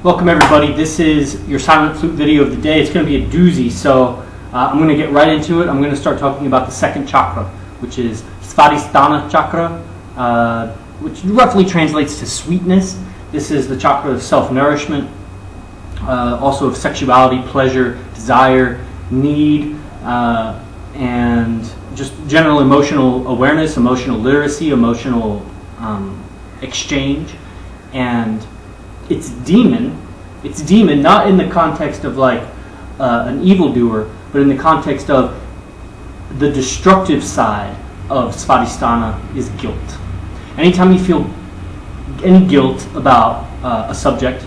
Welcome everybody. This is your silent flute video of the day. It's going to be a doozy, so I'm going to get right into it. I'm going to start talking about the second chakra, which is svadhistana chakra, which roughly translates to sweetness. This is the chakra of self-nourishment, also of sexuality, pleasure, desire, need, and just general emotional awareness, emotional literacy, emotional exchange. And it's demon not in the context of like an evildoer, but in the context of the destructive side of svadhisthana is guilt. Anytime you feel any guilt about a subject,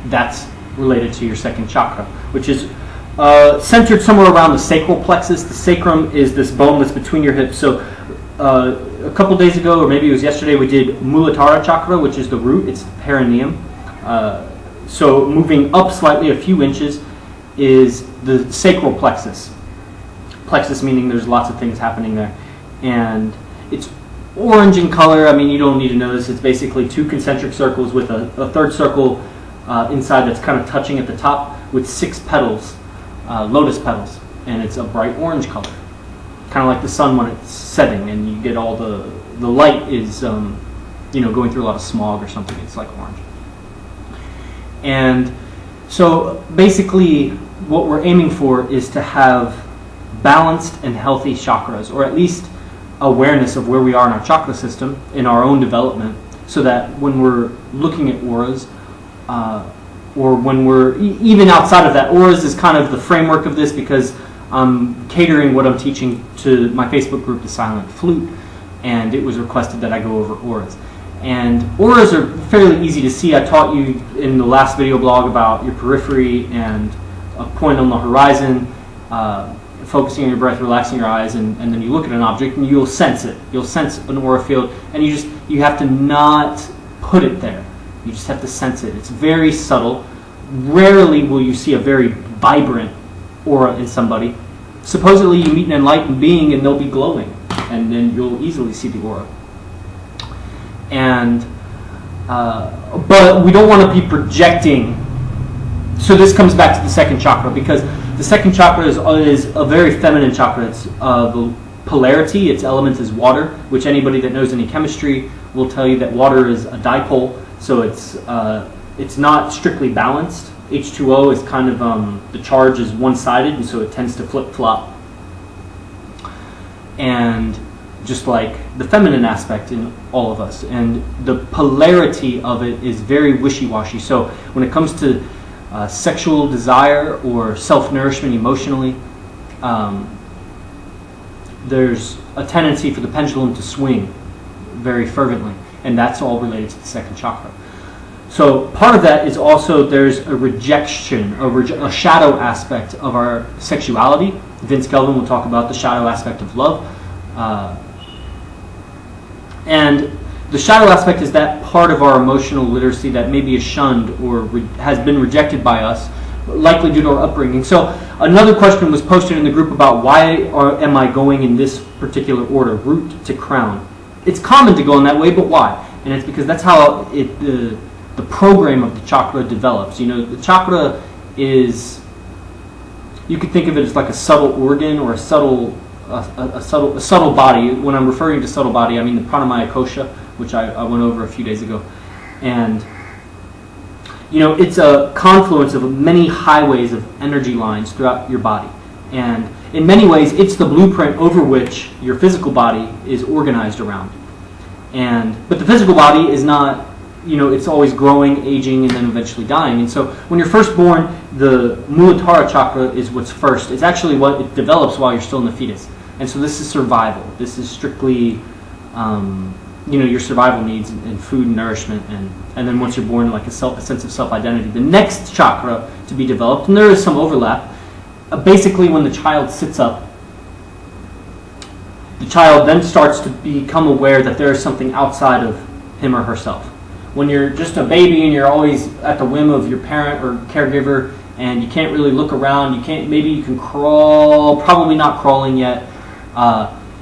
that's related to your second chakra, which is centered somewhere around the sacral plexus. The sacrum is this bone that's between your hips. So a couple days ago, or maybe it was yesterday, we did muladhara chakra, which is the root. It's the perineum. So moving up slightly a few inches is the sacral plexus. Plexus meaning there's lots of things happening there. And it's orange in color. I mean, you don't need to know this. It's basically two concentric circles with a third circle inside that's kind of touching at the top with 6 petals, lotus petals. And it's a bright orange color. Kind of like the sun when it's setting, and you get all the light is going through a lot of smog or something. It's like orange. And so basically what we're aiming for is to have balanced and healthy chakras, or at least awareness of where we are in our chakra system, in our own development, so that when we're looking at auras, or when we're even outside of that, auras is kind of the framework of this because I'm catering what I'm teaching to my Facebook group, The Silent Flute, and it was requested that I go over auras. And auras are fairly easy to see. I taught you in the last video blog about your periphery and a point on the horizon, focusing on your breath, relaxing your eyes, and then you look at an object and you'll sense it. You'll sense an aura field, and you have to not put it there. You just have to sense it. It's very subtle. Rarely will you see a very vibrant aura in somebody. Supposedly you meet an enlightened being and they'll be glowing, and then you'll easily see the aura. And but we don't want to be projecting. So this comes back to the second chakra, because the second chakra is a very feminine chakra. It's the polarity. Its element is water, which anybody that knows any chemistry will tell you that water is a dipole. So it's not strictly balanced. H2O is kind of, the charge is one-sided, and so it tends to flip-flop. And just like the feminine aspect in all of us. And the polarity of it is very wishy-washy. So when it comes to sexual desire or self-nourishment emotionally, there's a tendency for the pendulum to swing very fervently. And that's all related to the second chakra. So part of that is also there's a rejection, a shadow aspect of our sexuality. Vince Kelvin will talk about the shadow aspect of love. And the shadow aspect is that part of our emotional literacy that maybe is shunned or has been rejected by us, likely due to our upbringing. So another question was posted in the group about why am I going in this particular order, root to crown. It's common to go in that way, but why? And it's because that's how the program of the chakra develops. You know, the chakra is, you could think of it as like a subtle organ or a subtle body. When I'm referring to subtle body, I mean the pranamaya kosha, which I went over a few days ago. And it's a confluence of many highways of energy lines throughout your body. And in many ways, it's the blueprint over which your physical body is organized around. But the physical body is not, it's always growing, aging, and then eventually dying. And so when you're first born, the muladhara chakra is what's first. It's actually what it develops while you're still in the fetus. And so this is survival. This is strictly, your survival needs and food and nourishment. And then once you're born, like a sense of self-identity. The next chakra to be developed, and there is some overlap, basically when the child sits up, the child then starts to become aware that there is something outside of him or herself. When you're just a baby and you're always at the whim of your parent or caregiver, and you can't really look around, maybe you can crawl, probably not crawling yet.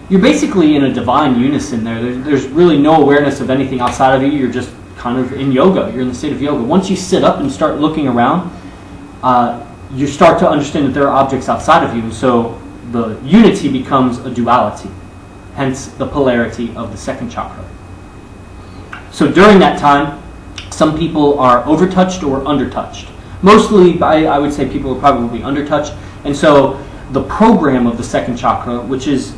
You're basically in a divine unison there. There's really no awareness of anything outside of you. You're just kind of in yoga. You're in the state of yoga. Once you sit up and start looking around, you start to understand that there are objects outside of you, and so the unity becomes a duality, hence the polarity of the second chakra. So during that time, some people are overtouched or undertouched. Mostly, I would say people are probably undertouched, and so the program of the second chakra, which is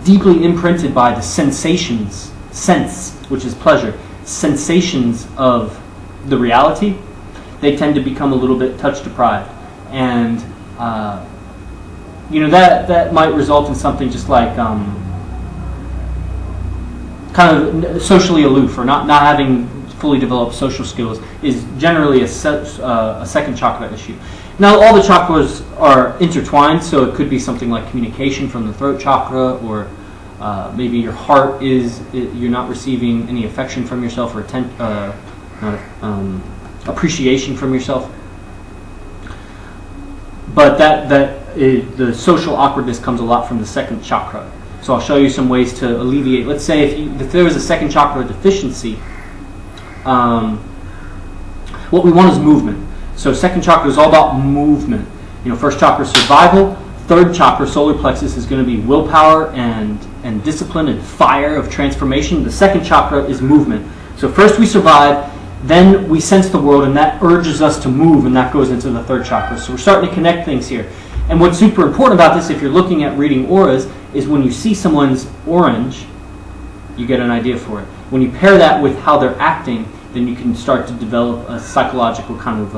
deeply imprinted by the sensations, sense, which is pleasure, sensations of the reality, they tend to become a little bit touch deprived. And that might result in something just like kind of socially aloof, or not having fully developed social skills, is generally a second chakra issue. Now, all the chakras are intertwined, so it could be something like communication from the throat chakra, or maybe your heart you're not receiving any affection from yourself, or appreciation from yourself. But the social awkwardness comes a lot from the second chakra. So I'll show you some ways to alleviate. Let's say if there was a second chakra deficiency, what we want is movement. So second chakra is all about movement. First chakra is survival. Third chakra, solar plexus, is going to be willpower and discipline and fire of transformation. The second chakra is movement. So first we survive, then we sense the world, and that urges us to move, and that goes into the third chakra. So we're starting to connect things here. And what's super important about this, if you're looking at reading auras, is when you see someone's orange, you get an idea for it. When you pair that with how they're acting, then you can start to develop a psychological kind of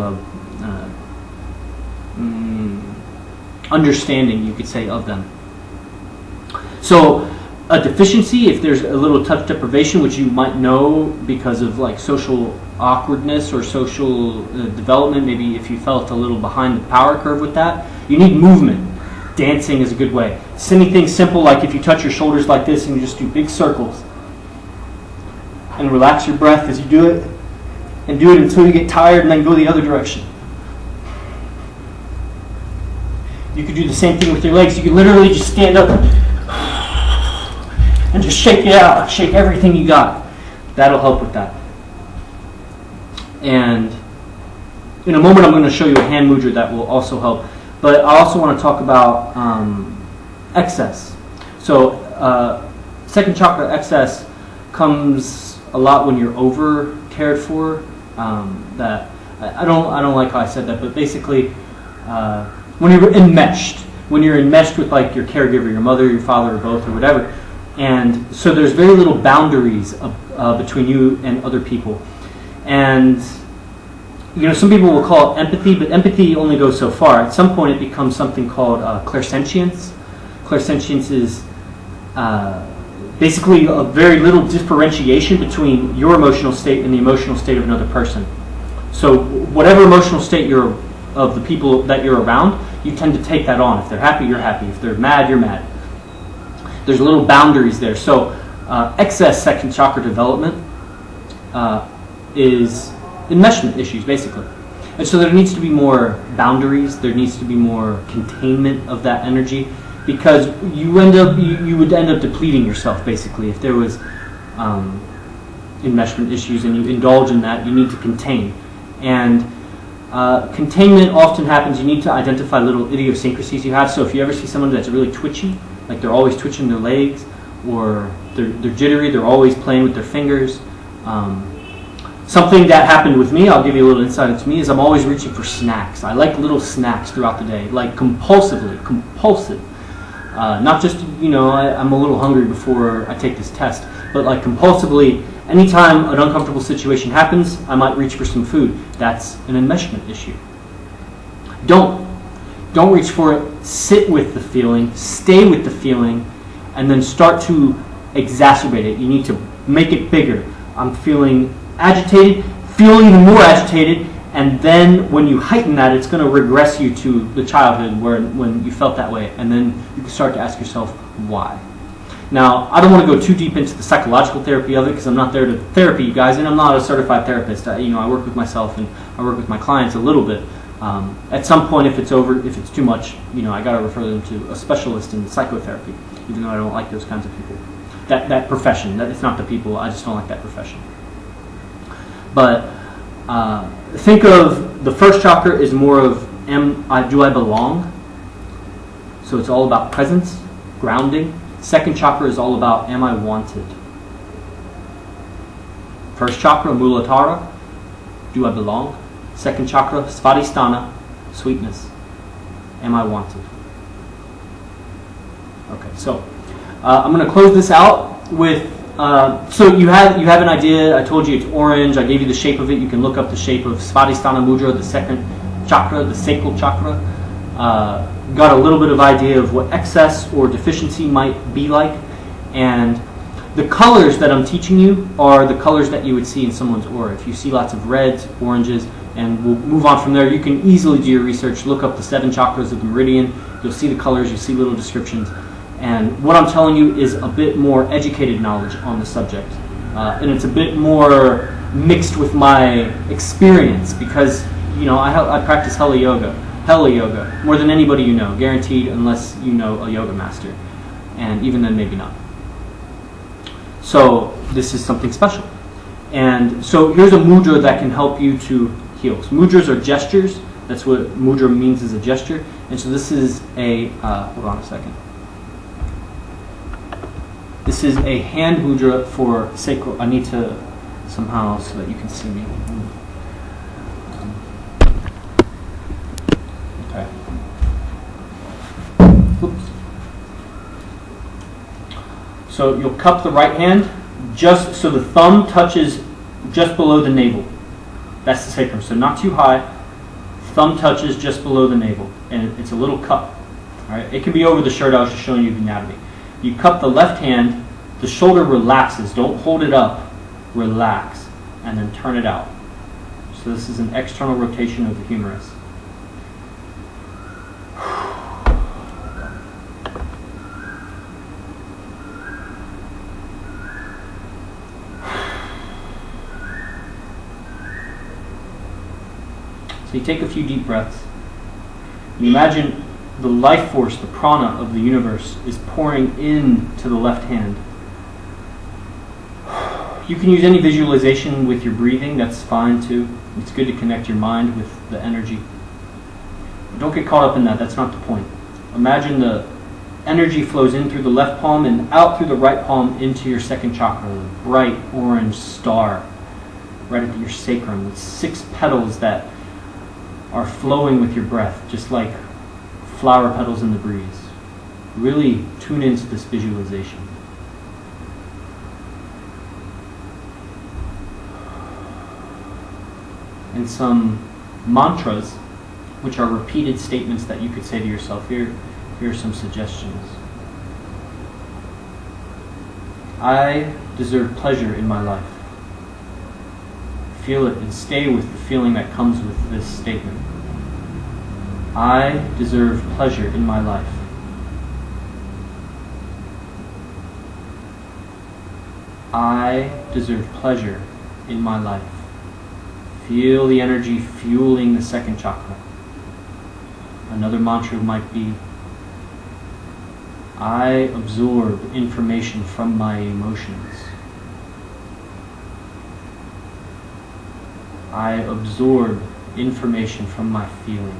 understanding, you could say, of them. So a deficiency, if there's a little touch deprivation, which you might know because of like social awkwardness or social development, maybe if you felt a little behind the power curve with that, you need movement. Dancing is a good way. It's anything simple, like if you touch your shoulders like this and you just do big circles. And relax your breath as you do it. And do it until you get tired, and then go the other direction. You could do the same thing with your legs. You could literally just stand up and just shake it out. Shake everything you got. That'll help with that. And in a moment I'm going to show you a hand mudra that will also help. But I also want to talk about excess. So second chakra excess comes a lot when you're over cared for. That I don't like how I said that, but basically when you're enmeshed with like your caregiver, your mother, your father, or both, or whatever, and so there's very little boundaries between you and other people. And some people will call it empathy, but empathy only goes so far. At some point it becomes something called clairsentience. Clairsentience is basically a very little differentiation between your emotional state and the emotional state of another person. So whatever emotional state of the people that you're around, you tend to take that on. If they're happy, you're happy. If they're mad, you're mad. There's little boundaries there. So excess second chakra development is enmeshment issues, basically. And so there needs to be more boundaries. There needs to be more containment of that energy, because you would end up depleting yourself, basically. If there was enmeshment issues and you indulge in that, you need to contain. And containment often happens, you need to identify little idiosyncrasies you have. So if you ever see someone that's really twitchy, like they're always twitching their legs, or they're jittery, they're always playing with their fingers. Something that happened with me, I'll give you a little insight into me, is I'm always reaching for snacks. I like little snacks throughout the day, like compulsive. Not just, I'm a little hungry before I take this test, but like compulsively, anytime an uncomfortable situation happens, I might reach for some food. That's an enmeshment issue. Don't reach for it. Sit with the feeling, stay with the feeling, and then start to exacerbate it. You need to make it bigger. I'm feeling agitated, feel even more agitated, and then when you heighten that, it's going to regress you to the childhood when you felt that way, and then you can start to ask yourself why. Now, I don't want to go too deep into the psychological therapy of it, because I'm not there to therapy you guys, and I'm not a certified therapist. I work with myself and I work with my clients a little bit. At some point, if it's too much, I got to refer them to a specialist in psychotherapy, even though I don't like those kinds of people. That profession, it's not the people, I just don't like that profession. But think of the first chakra is more of do I belong? So it's all about presence, grounding. Second chakra is all about am I wanted? First chakra, Muladhara, do I belong? Second chakra, svadhistana, sweetness, am I wanted? Okay, so I'm going to close this out with, so you have an idea. I told you it's orange. I gave you the shape of it. You can look up the shape of Svadhisthana Mudra, the second chakra, the sacral chakra. Got a little bit of idea of what excess or deficiency might be like. And the colors that I'm teaching you are the colors that you would see in someone's aura. If you see lots of reds, oranges, and we'll move on from there. You can easily do your research. Look up the 7 chakras of the meridian. You'll see the colors. You'll see little descriptions. And what I'm telling you is a bit more educated knowledge on the subject. And it's a bit more mixed with my experience because, you know, I practice hella yoga, more than anybody you know, guaranteed, unless you know a yoga master. And even then, maybe not. So this is something special. And so here's a mudra that can help you to heal. So mudras are gestures. That's what mudra means, is a gesture. And so this is a, hold on a second. This is a hand mudra for sacral. I need to somehow so that you can see me. Okay. Oops. So you'll cup the right hand just so the thumb touches just below the navel. That's the sacrum. So not too high. Thumb touches just below the navel, and it's a little cup. All right. It can be over the shirt. I was just showing you the anatomy. You cup the left hand. The shoulder relaxes. Don't hold it up. Relax, and then turn it out. So this is an external rotation of the humerus. So you take a few deep breaths. You imagine the life force, the prana of the universe is pouring into the left hand. You can use any visualization with your breathing, that's fine too. It's good to connect your mind with the energy. But don't get caught up in that, that's not the point. Imagine the energy flows in through the left palm and out through the right palm into your second chakra, a bright orange star right at your sacrum with 6 petals that are flowing with your breath, just like flower petals in the breeze. Really tune into this visualization. And some mantras, which are repeated statements that you could say to yourself. Here are some suggestions. I deserve pleasure in my life. Feel it and stay with the feeling that comes with this statement. I deserve pleasure in my life. I deserve pleasure in my life. Feel the energy fueling the second chakra. Another mantra might be, I absorb information from my emotions. I absorb information from my feelings.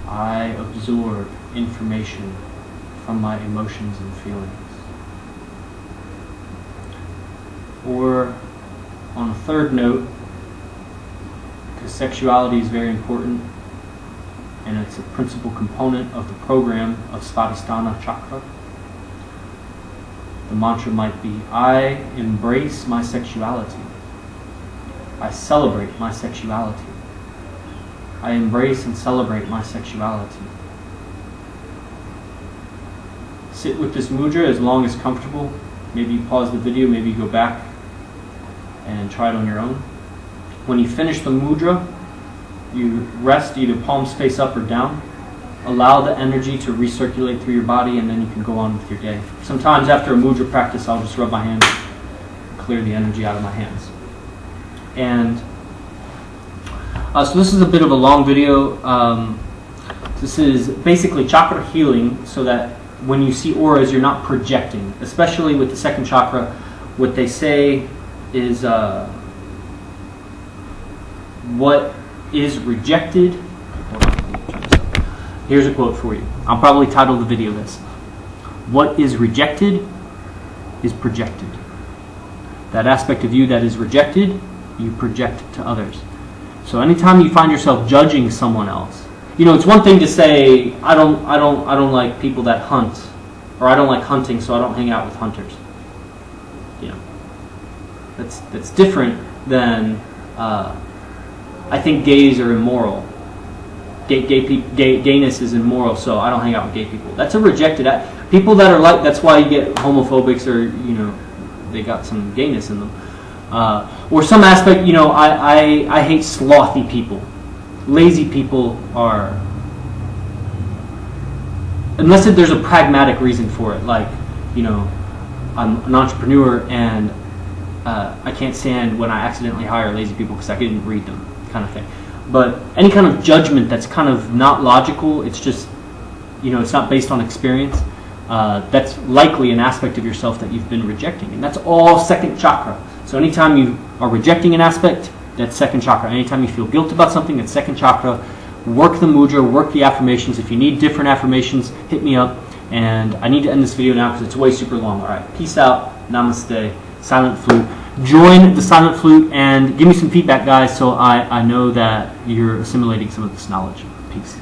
I absorb information from my emotions and feelings. Or on a third note, because sexuality is very important and it's a principal component of the program of Svadhisthana Chakra, the mantra might be, I embrace my sexuality. I celebrate my sexuality. I embrace and celebrate my sexuality. Sit with this mudra as long as comfortable. Maybe you pause the video, maybe you go back and try it on your own. When you finish the mudra, you rest either palms face up or down. Allow the energy to recirculate through your body, and then you can go on with your day. Sometimes after a mudra practice, I'll just rub my hands, clear the energy out of my hands. And so this is a bit of a long video. This is basically chakra healing so that when you see auras, you're not projecting. Especially with the second chakra, what they say is what is rejected. Hold on, let me try this out. Here's a quote for you. I'll probably title the video this. What is rejected is projected. That aspect of you that is rejected, you project to others. So anytime you find yourself judging someone else, it's one thing to say, I don't like people that hunt, or I don't like hunting, so I don't hang out with hunters. That's different than I think gays are immoral. Gayness is immoral, so I don't hang out with gay people. That's a rejected people that are like. That's why you get homophobics, or they got some gayness in them, or some aspect. I hate slothy people. Lazy people are, unless there's a pragmatic reason for it, like I'm an entrepreneur and I can't stand when I accidentally hire lazy people because I didn't read them, kind of thing. But any kind of judgment that's kind of not logical, it's just, it's not based on experience, that's likely an aspect of yourself that you've been rejecting. And that's all second chakra. So anytime you are rejecting an aspect, that's second chakra. Anytime you feel guilt about something, that's second chakra. Work the mudra, work the affirmations. If you need different affirmations, hit me up. And I need to end this video now because it's way super long. All right, peace out. Namaste. Silent Flute. Join the Silent Flute and give me some feedback, guys, so I know that you're assimilating some of this knowledge. Peace.